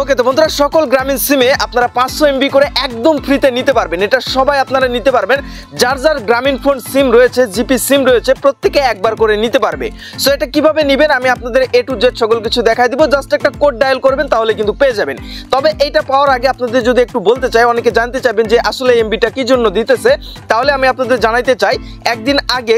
ওকে, তো বন্ধুরা সকল গ্রামীণ সিমে আপনারা 500 MB করে একদম ফ্রিতে নিতে পারবেন। এটা সবাই আপনারা নিতে পারবেন, যার যার গ্রামীণ ফোন সিম রয়েছে, জিপি সিম রয়েছে, প্রত্যেকে একবার করে নিতে পারবে। সো এটা কিভাবে নেবেন আমি আপনাদের A to Z সকল কিছু দেখাই দিব। জাস্ট একটা কোড ডায়াল করবেন, তাহলে কিন্তু পেয়ে যাবেন। তবে এইটা পাওয়ার আগে আপনাদের যদি একটু বলতে চাই, অনেকে জানতে চাইবেন যে আসলে এমবিটা কি জন্য দিতেছে, তাহলে আমি আপনাদের জানাইতে চাই, একদিন আগে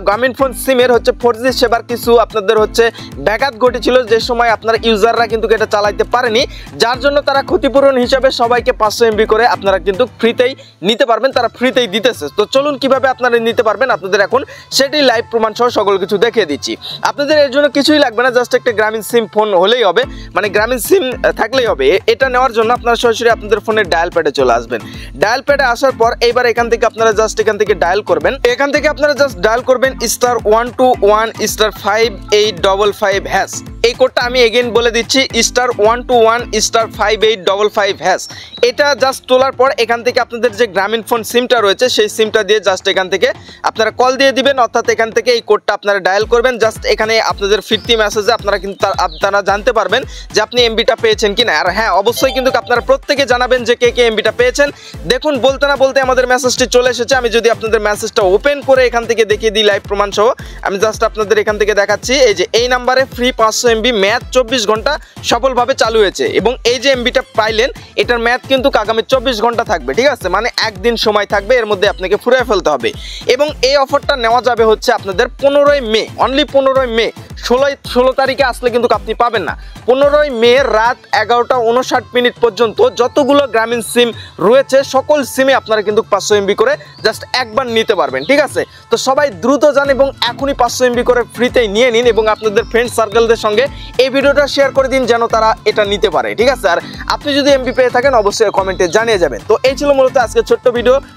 গ্রামীণ ফোন সিমের হচ্ছে 4G সেবার কিছু আপনাদের হচ্ছে ব্যাঘাত ঘটেছিল, যে সময় আপনার ইউজাররা কিন্তু এটা চালাইতে পারেনি, যার জন্য তারা ক্ষতিপূরণ হিসাবে সবাইকে 500 MB করে আপনারা কিন্তু ফ্রিতেই নিতে পারবেন, তারা ফ্রিতেই দিতেছে। তো চলুন কিভাবে আপনারা নিতে পারবেন আপনাদের এখন সেটাই লাইভ প্রমাণ সহ সকল কিছু দেখিয়ে দিচ্ছি। আপনাদের এর জন্য কিছুই লাগবে না, জাস্ট একটা গ্রামীণ সিম ফোন হলেই হবে, মানে গ্রামীণ সিম থাকলেই হবে। এটা নেওয়ার জন্য আপনারা সরাসরি আপনাদের ফোনের ডায়াল প্যাডে চলে আসবেন। ডায়াল প্যাডে আসার পর এইবার এখান থেকে আপনারা জাস্ট এখান থেকে ডায়াল করবেন। এখান থেকে আপনারা জাস্ট ডায়াল করবেন *121 *5855#। এই কোডটা আমি এগেইন বলে দিচ্ছি, *121 *5855#। এটা জাস্ট তোলার পর এখান থেকে আপনাদের যে গ্রামীণ ফোন সিমটা রয়েছে সেই সিমটা দিয়ে জাস্ট এখান থেকে আপনারা কল দিয়ে দিবেন, অর্থাৎ এখান থেকে এই কোডটা আপনারা ডায়াল করবেন। জাস্ট এখানে আপনাদের ফিরতি মেসেজে আপনারা কিন্তু আপনারা জানতে পারবেন যে আপনি এমবিটা পেয়েছেন কিনা। আর হ্যাঁ, অবশ্যই কিন্তু আপনারা প্রত্যেকে জানাবেন যে কে কে এমবিটা পেয়েছেন। দেখুন, বলতে না বলতে আমাদের মেসেজটি চলে এসেছে। আমি যদি আপনাদের মেসেজটা ওপেন করে এখান থেকে দেখিয়ে দিই লাইভ প্রমাণ সহ, আমি জাস্ট আপনাদের এখান থেকে দেখাচ্ছি। এই যে এই নাম্বারে ফ্রি 500 MB ম্যাথ 24 ঘন্টা সফলভাবে চালু হয়েছে, এবং এই যে এমবিটা পাইলেন এটার ম্যাথ কিন্তু আগামী 24 ঘন্টা থাকবে, ঠিক আছে? মানে একদিন সময় থাকবে, এর মধ্যে আপনাকে ফুরিয়ে ফেলতে হবে। এবং এই অফারটা নেওয়া যাবে হচ্ছে আপনাদের 15ই মে, অনলি 15ই মে। 16 তারিখে আসলে কিন্তু আপনি পাবেন না। 15ই মে রাত 11:59 পর্যন্ত যতগুলো গ্রামীণ সিম রয়েছে সকল সিমে আপনারা কিন্তু 500 MB করে জাস্ট একবার নিতে পারবেন, ঠিক আছে? তো সবাই দ্রুত যান এবং এখনই 500 MB করে ফ্রিতেই নিয়ে নিন, এবং আপনাদের ফ্রেন্ড সার্কেলদের সঙ্গে এই ভিডিওটা শেয়ার করে দিন যেন তারা এটা নিতে পারে, ঠিক আছে? আর আপনি যদি এমবি পেয়ে থাকেন অবশ্যই কমেন্টে জানিয়ে যাবেন। তো এই ছিল মূলত আজকে ছোট্ট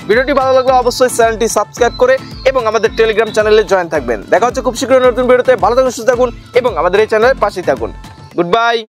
ভিডিওটি ভালো লাগলে অবশ্যই চ্যানেলটি সাবস্ক্রাইব করে এবং আমাদের টেলিগ্রাম চ্যানেলে জয়েন থাকবেন। দেখা হচ্ছে খুব শীঘ্রই নতুন ভিডিওতে। ভালো থাকুন, সুস্থ থাকুন এবং আমাদের এই চ্যানেলের পাশেই থাকুন। Good bye.